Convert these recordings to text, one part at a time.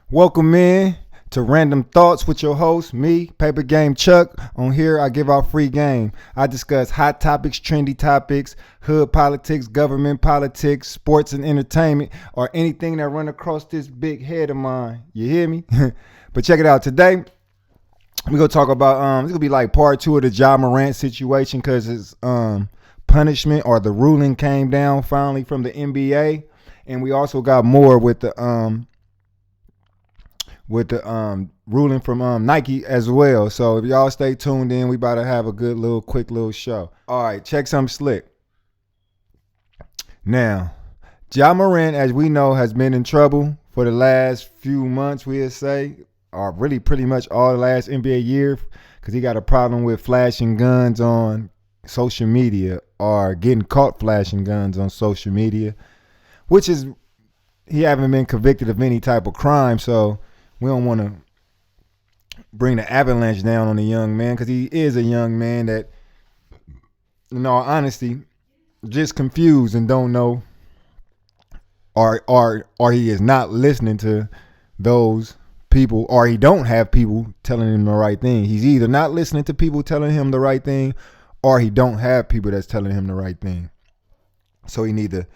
Welcome in to Random Thoughts with your host, me, Paper Game Chuck. On here, I give out free game. I discuss hot topics, trendy topics, hood politics, government politics, sports and entertainment, or anything that run across this big head of mine. You hear me? But check it out. Today, we're going to talk about, it's going to be like part 2 of the Ja Morant situation because his punishment or the ruling came down finally from the NBA. And we also got more with the ruling from Nike as well. So if y'all stay tuned in, we about to have a good little quick little show. All right, check something slick. Now, Ja Morant, as we know, has been in trouble for the last few months, we'll say, or really pretty much all the last NBA year, because he got a problem with flashing guns on social media or getting caught flashing guns on social media, which is, he haven't been convicted of any type of crime, so we don't want to bring the avalanche down on the young man because he is a young man that, in all honesty, just confused and don't know, or he is not listening to those people, or he don't have people telling him the right thing. He's either not listening to people telling him the right thing, or he don't have people that's telling him the right thing. So he need to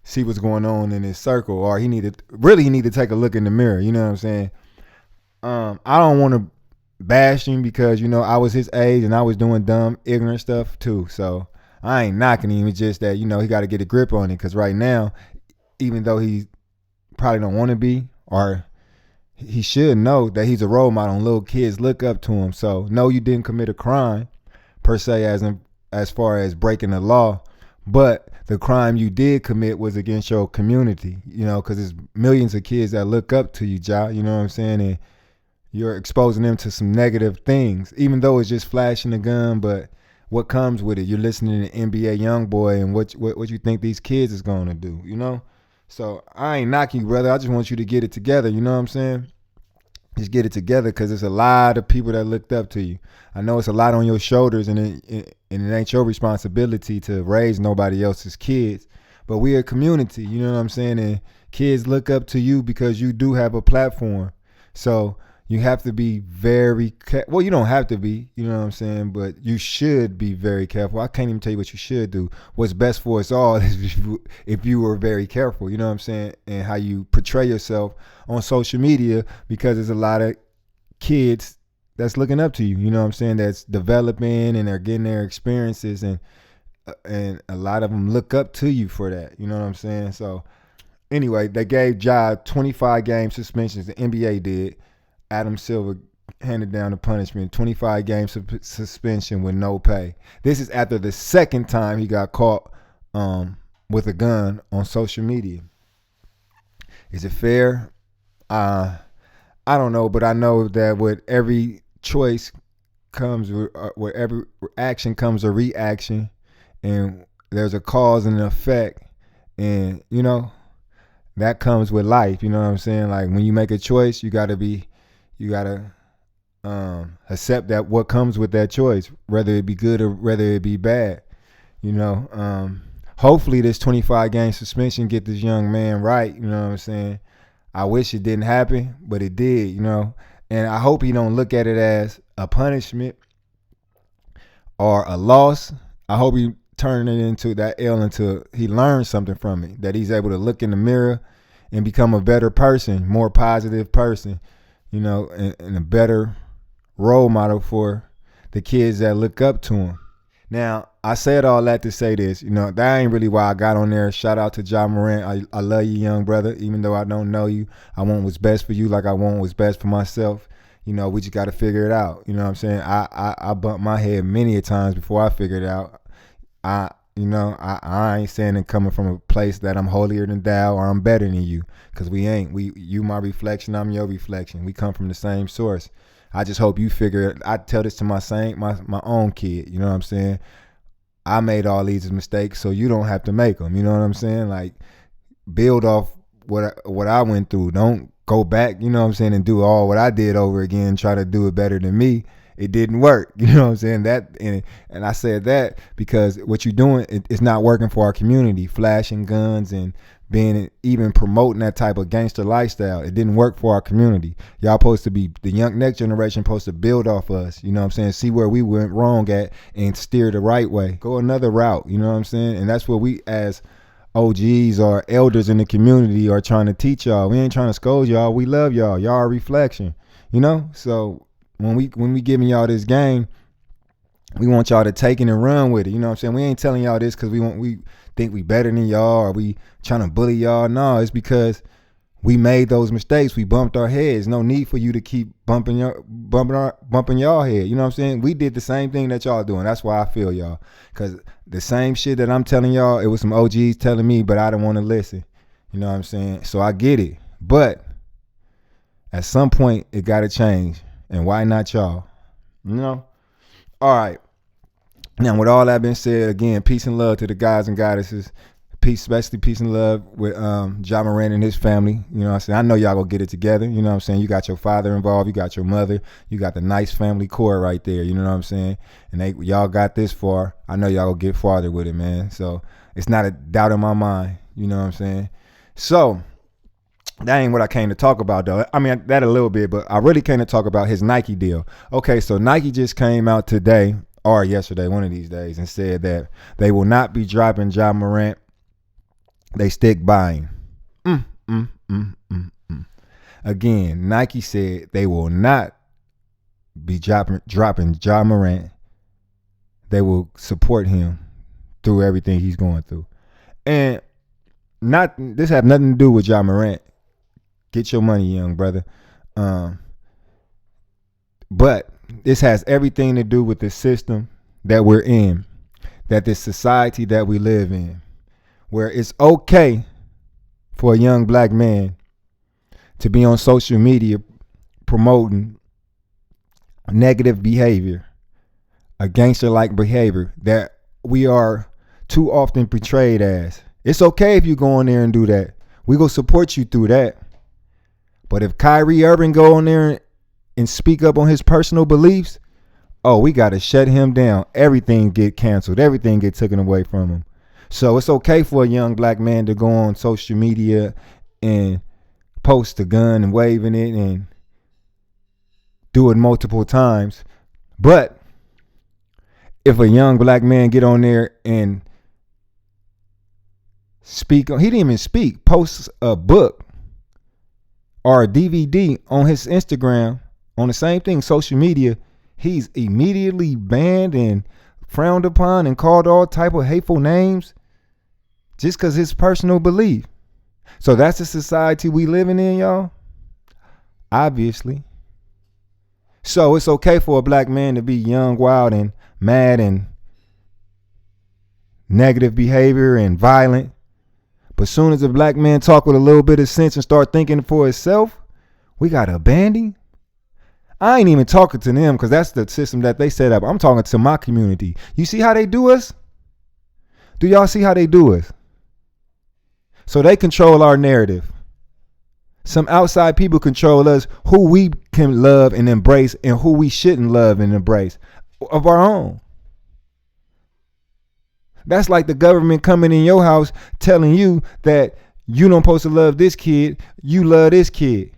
see what's going on in his circle, or he need to take a look in the mirror. You know what I'm saying? I don't want to bash him because, you know, I was his age and I was doing dumb, ignorant stuff too. So I ain't knocking him. It's just that, you know, he got to get a grip on it because right now, even though he probably don't want to be, or he should know that he's a role model and little kids look up to him. So no, you didn't commit a crime per se as far as breaking the law, but the crime you did commit was against your community, you know, because there's millions of kids that look up to you, Ja, you know what I'm saying? And you're exposing them to some negative things, even though it's just flashing a gun, but what comes with it? You're listening to NBA Youngboy and what you think these kids is going to do, you know? So I ain't knocking you, brother. I just want you to get it together, you know what I'm saying? Just get it together because there's a lot of people that looked up to you. I know it's a lot on your shoulders and it ain't your responsibility to raise nobody else's kids, but we're a community, you know what I'm saying? And kids look up to you because you do have a platform. So you have to be very well, you don't have to be, you know what I'm saying, but you should be very careful. I can't even tell you what you should do. What's best for us all is if you were very careful, you know what I'm saying, and how you portray yourself on social media, because there's a lot of kids that's looking up to you, you know what I'm saying, that's developing and they're getting their experiences, and a lot of them look up to you for that, you know what I'm saying. So anyway, they gave Ja 25 game suspensions, the NBA did. Adam Silver handed down the punishment, 25 game suspension with no pay. This is after the second time he got caught with a gun on social media. Is it fair? I don't know, but I know that with every choice comes, with every action comes a reaction, and there's a cause and an effect, and you know that comes with life. You know what I'm saying? Like when you make a choice, you gotta accept that what comes with that choice, whether it be good or whether it be bad. You know, hopefully this 25 game suspension get this young man right. You know what I'm saying? I wish it didn't happen, but it did, you know. And I hope he don't look at it as a punishment or a loss. I hope he turn it into that L into he learned something from it, that he's able to look in the mirror and become a better person, more positive person, you know, and a better role model for the kids that look up to him. Now, I said all that to say this, you know, that ain't really why I got on there. Shout out to Ja Morant. I love you, young brother. Even though I don't know you, I want what's best for you like I want what's best for myself. You know, we just got to figure it out. You know what I'm saying? I bumped my head many a times before I figured it out. I ain't saying it coming from a place that I'm holier than thou or I'm better than you, because we ain't. You my reflection, I'm your reflection. We come from the same source. I just hope you figure it. I tell this to my own kid, you know what I'm saying? I made all these mistakes so you don't have to make them, you know what I'm saying? Like, build off what I went through. Don't go back, you know what I'm saying, and do all what I did over again, try to do it better than me, it didn't work. You know what I'm saying? And I said that because what you're doing it's not working for our community. Flashing guns and being even promoting that type of gangster lifestyle. It didn't work for our community. Y'all supposed to be the young next generation supposed to build off us. You know what I'm saying? See where we went wrong at and steer the right way. Go another route. You know what I'm saying? And that's what we as OGs or elders in the community are trying to teach y'all. We ain't trying to scold y'all. We love y'all. Y'all are a reflection. You know? So when we giving y'all this game, we want y'all to take it and run with it. You know what I'm saying? We ain't telling y'all this because we think we better than y'all or we trying to bully y'all. No, it's because we made those mistakes. We bumped our heads. No need for you to keep bumping y'all head. You know what I'm saying? We did the same thing that y'all doing. That's why I feel y'all. Because the same shit that I'm telling y'all, it was some OGs telling me, but I didn't want to listen. You know what I'm saying? So I get it. But at some point, it got to change. And why not y'all? You know? All right. Now, with all that being said, again, peace and love to the guys and goddesses. Peace, especially peace and love with Ja Morant and his family. You know what I'm saying? I know y'all gonna get it together. You know what I'm saying? You got your father involved. You got your mother. You got the nice family core right there. You know what I'm saying? And y'all got this far. I know y'all gonna get farther with it, man. So it's not a doubt in my mind. You know what I'm saying? So that ain't what I came to talk about, though. I mean, that a little bit, but I really came to talk about his Nike deal. Okay, so Nike just came out today or yesterday, one of these days, and said that they will not be dropping Ja Morant. They stick by him. Again, Nike said they will not be dropping Ja Morant. They will support him through everything he's going through. And this have nothing to do with Ja Morant. Get your money, young brother. But this has everything to do with the system that we're in, that this society that we live in, where it's okay for a young black man to be on social media promoting negative behavior, a gangster-like behavior that we are too often portrayed as. It's okay if you go on there and do that. We gonna support you through that. But if Kyrie Irving go on there and speak up on his personal beliefs, oh, we gotta shut him down. Everything get canceled. Everything get taken away from him. So it's okay for a young black man to go on social media and post a gun and waving it and do it multiple times. But if a young black man get on there and speak, he didn't even speak, posts a book or a DVD on his Instagram on the same thing, social media, he's immediately banned and frowned upon and called all type of hateful names just because his personal belief. So that's the society we living in, y'all. Obviously. So it's okay for a black man to be young, wild, and mad and negative behavior and violent. But soon as a black man talk with a little bit of sense and start thinking for himself, we got to abandon. I ain't even talking to them because that's the system that they set up. I'm talking to my community. You see how they do us? Do y'all see how they do us? So they control our narrative. Some outside people control us, who we can love and embrace and who we shouldn't love and embrace of our own. That's like the government coming in your house telling you that you don't supposed to love this kid, you love this kid.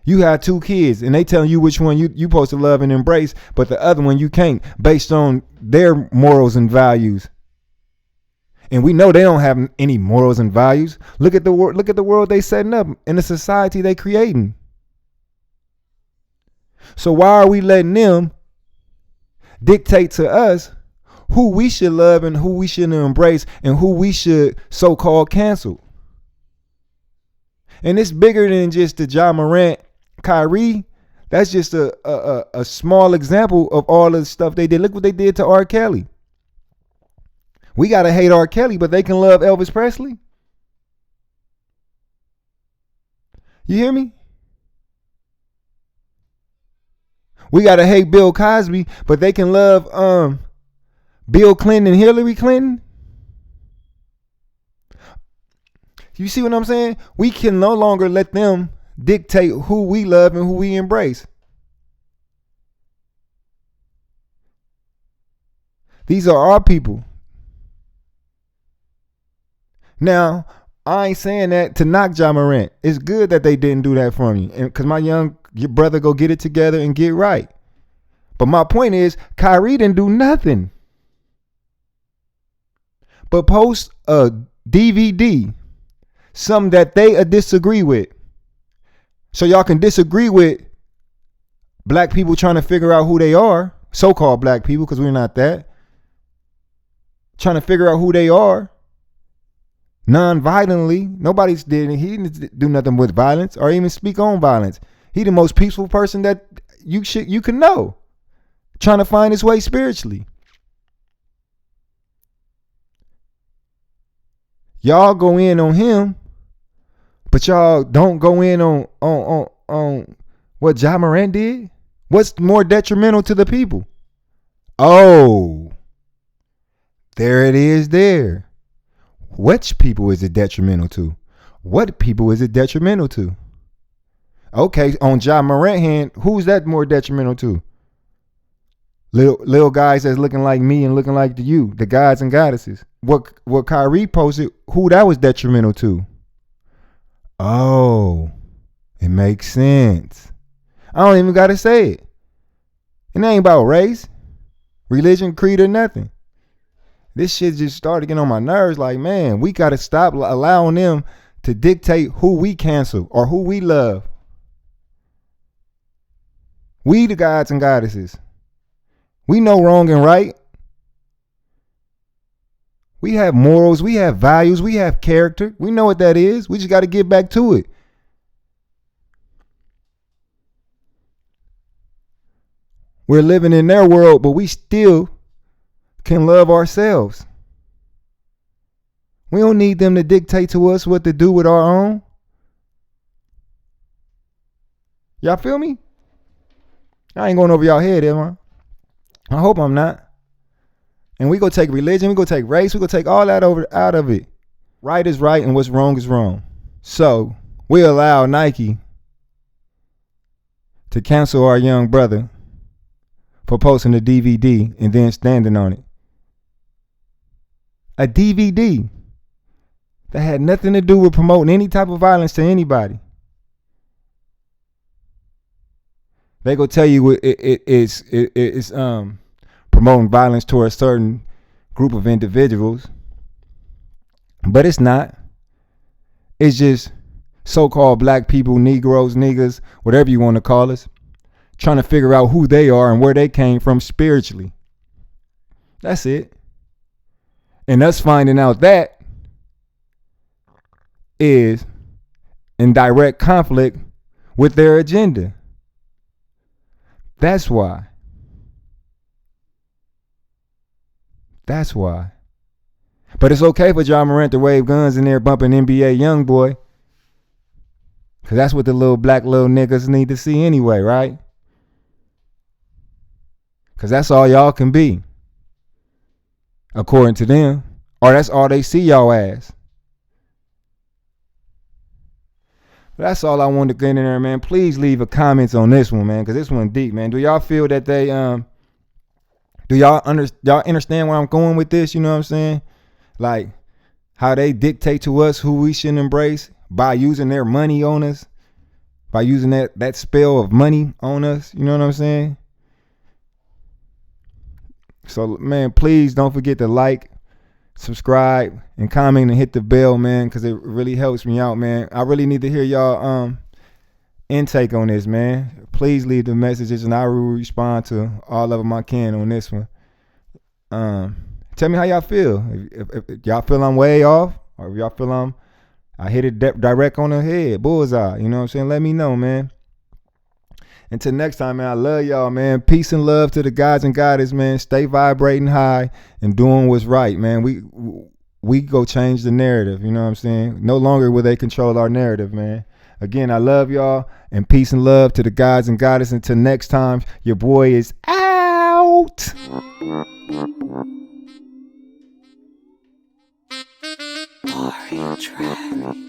You have two kids and they telling you which one you supposed to love and embrace, but the other one you can't based on their morals and values. And we know they don't have any morals and values. Look at the world they setting up and the society they creating. So why are we letting them dictate to us who we should love and who we shouldn't embrace and who we should so-called cancel? And it's bigger than just the Ja Morant, Kyrie. That's just a small example of all the stuff they did. Look what they did to R. Kelly. We got to hate R. Kelly, but they can love Elvis Presley. You hear me? We got to hate Bill Cosby, but they can love Bill Clinton and Hillary Clinton. You see what I'm saying? We can no longer let them dictate who we love and who we embrace. These are our people. Now, I ain't saying that to knock Ja Morant. It's good that they didn't do that for me, and because your brother go get it together and get right. But my point is, Kyrie didn't do nothing but post a DVD, something that they disagree with. So y'all can disagree with black people trying to figure out who they are, so-called black people, because we're not that. Trying to figure out who they are non-violently. He didn't do nothing with violence or even speak on violence. He the most peaceful person that you can know, trying to find his way spiritually. Y'all go in on him, but y'all don't go in on what Ja Morant did. What's more detrimental to the people? Oh, there it is there. Which people is it detrimental to? What people is it detrimental to? Okay, on Ja Morant hand, who's that more detrimental to? Little guys that's looking like me and looking like you, the gods and goddesses. What Kyrie posted, who that was detrimental to? Oh, it makes sense. I don't even gotta say it. It ain't about race, religion, creed, or nothing. This shit just started getting on my nerves. Like, man, we gotta stop allowing them to dictate who we cancel or who we love. We the gods and goddesses. We know wrong and right. We have morals, we have values, we have character. We know what that is. We just got to get back to it. We're living in their world, but we still can love ourselves. We don't need them to dictate to us what to do with our own. Y'all feel me? I ain't going over y'all head, am I? I hope I'm not. And we go take religion, we go take race, we go take all that out of it. Right is right and what's wrong is wrong. So we allow Nike to cancel our young brother for posting a DVD and then standing on it. A DVD that had nothing to do with promoting any type of violence to anybody. They go tell you it's promoting violence toward a certain group of individuals, but it's not. It's just so-called black people, Negroes, niggas, whatever you want to call us, trying to figure out who they are and where they came from spiritually. That's it. And us finding out that is in direct conflict with their agenda. That's why. That's why. But it's okay for Ja Morant to wave guns in there bumping NBA Youngboy. Because that's what the little black little niggas need to see anyway, right? Because that's all y'all can be. According to them. Or that's all they see y'all as. But that's all I wanted to get in there, man. Please leave a comments on this one, man. Because this one deep, man. Do y'all feel that they... Do y'all understand where I'm going with this? You know what I'm saying? Like how they dictate to us who we should embrace by using their money on us, by using that spell of money on us. You know what I'm saying? So, man, please don't forget to like, subscribe, and comment and hit the bell, man, because it really helps me out, man. I really need to hear y'all intake on this, man. Please leave the messages and I will respond to all of them I can on this one. Tell me how y'all feel. If y'all feel I'm way off, or if y'all feel I hit it direct on the head, bullseye. You know what I'm saying? Let me know, man. Until next time, man, I love y'all, man. Peace and love to the gods and goddesses, man. Stay vibrating high and doing what's right, man. We go change the narrative, you know what I'm saying? No longer will they control our narrative, man. Again, I love y'all, and peace and love to the gods and goddesses. Until next time, your boy is out. Morant.